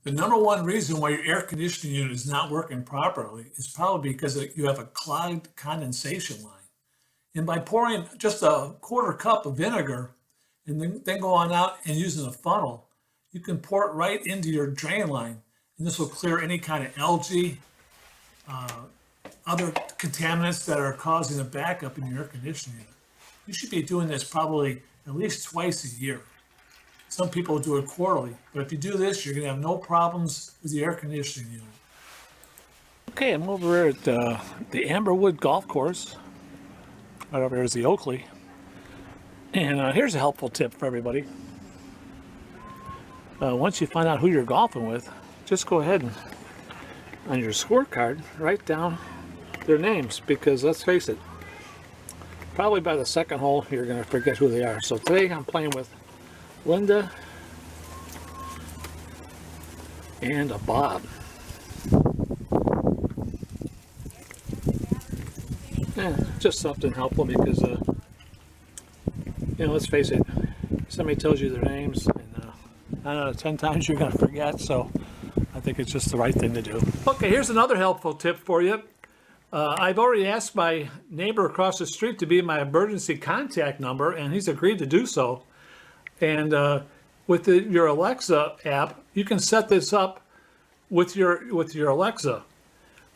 The number one reason why your air conditioning unit is not working properly is probably because you have a clogged condensation line. And by pouring just a quarter cup of vinegar and then go on out and using a funnel, you can pour it right into your drain line. And this will clear any kind of algae, other contaminants that are causing a backup in your air conditioning unit. You should be doing this probably at least twice a year. Some people do it quarterly, but if you do this, you're going to have no problems with the air conditioning unit. Okay, I'm over here at the Amberwood Golf Course. Right over here is the Oakley. And here's a helpful tip for everybody. Once you find out who you're golfing with, just go ahead and on your scorecard, write down their names, because let's face it, probably by the second hole, you're going to forget who they are. So today I'm playing with Linda and a Bob. Yeah, just something helpful because, let's face it, somebody tells you their names, and 9 out of 10 times you're going to forget, so I think it's just the right thing to do. Okay, here's another helpful tip for you. I've already asked my neighbor across the street to be my emergency contact number, and he's agreed to do so. And with your Alexa app, you can set this up with your Alexa.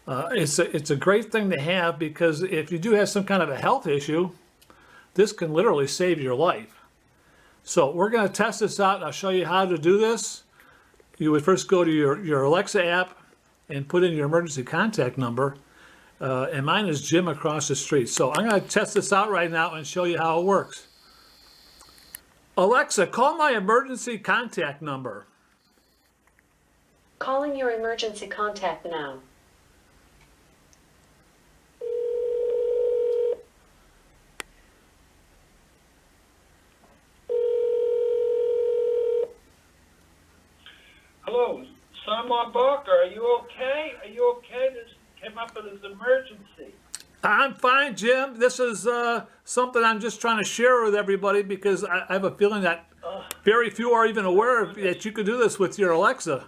It's a great thing to have, because if you do have some kind of a health issue, this can literally save your life. So we're going to test this out, and I'll show you how to do this. You would first go to your Alexa app and put in your emergency contact number. And mine is Jim across the street. So I'm going to test this out right now and show you how it works. Alexa, call my emergency contact number. Calling your emergency contact now. Hello, Simon Barker, are you okay? Are you okay? This came up as an emergency. I'm fine, Jim. This is something I'm just trying to share with everybody, because I have a feeling that very few are even aware of that you can do this with your Alexa.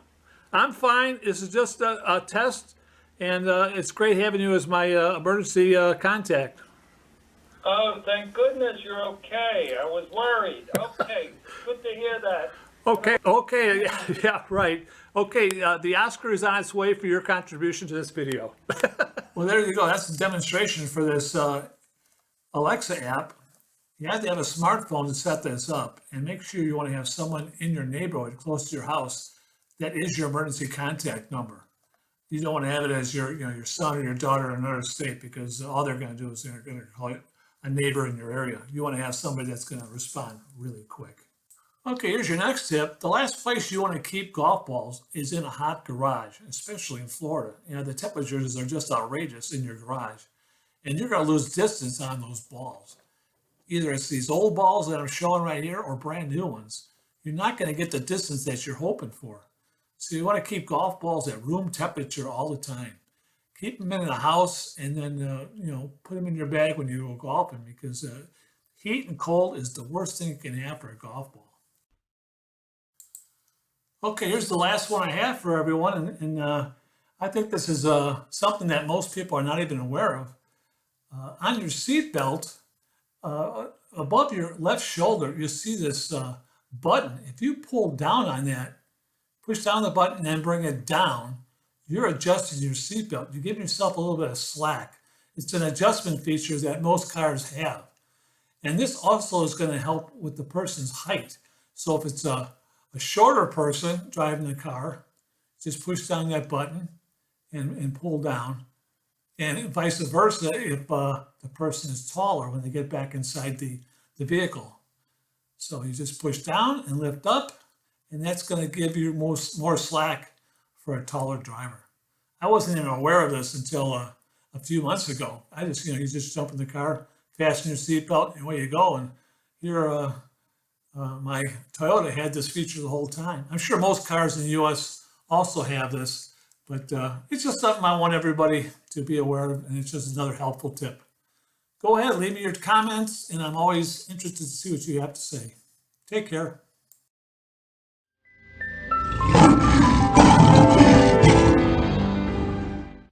I'm fine. This is just a test, and it's great having you as my emergency contact. Oh, thank goodness you're okay. I was worried. Okay, good to hear that. Okay, yeah, right. Okay, the Oscar is on its way for your contribution to this video. Well, there you go. That's a demonstration for this Alexa app. You have to have a smartphone to set this up, and make sure you want to have someone in your neighborhood close to your house that is your emergency contact number. You don't want to have it as your son or your daughter in another state, because all they're going to do is they're going to call it a neighbor in your area. You want to have somebody that's going to respond really quick. Okay, here's your next tip. The last place you want to keep golf balls is in a hot garage, especially in Florida. The temperatures are just outrageous in your garage, and you're going to lose distance on those balls. Either it's these old balls that I'm showing right here or brand new ones. You're not going to get the distance that you're hoping for. So you want to keep golf balls at room temperature all the time. Keep them in the house, and then put them in your bag when you go golfing, because heat and cold is the worst thing you can have for a golf ball. Okay, here's the last one I have for everyone, and I think this is something that most people are not even aware of. On your seat belt, above your left shoulder, you see this button. If you pull down on that, push down the button and then bring it down, you're adjusting your seat belt. You're giving yourself a little bit of slack. It's an adjustment feature that most cars have. And this also is going to help with the person's height. So if it's a shorter person driving the car, just push down that button and pull down. And vice versa if the person is taller when they get back inside the vehicle. So you just push down and lift up, and that's going to give you more slack for a taller driver. I wasn't even aware of this until a few months ago. I just, you just jump in the car, fasten your seatbelt, and away you go. And here, my Toyota had this feature the whole time. I'm sure most cars in the U.S. also have this, but it's just something I want everybody to be aware of, and it's just another helpful tip. Go ahead, leave me your comments, and I'm always interested to see what you have to say. Take care.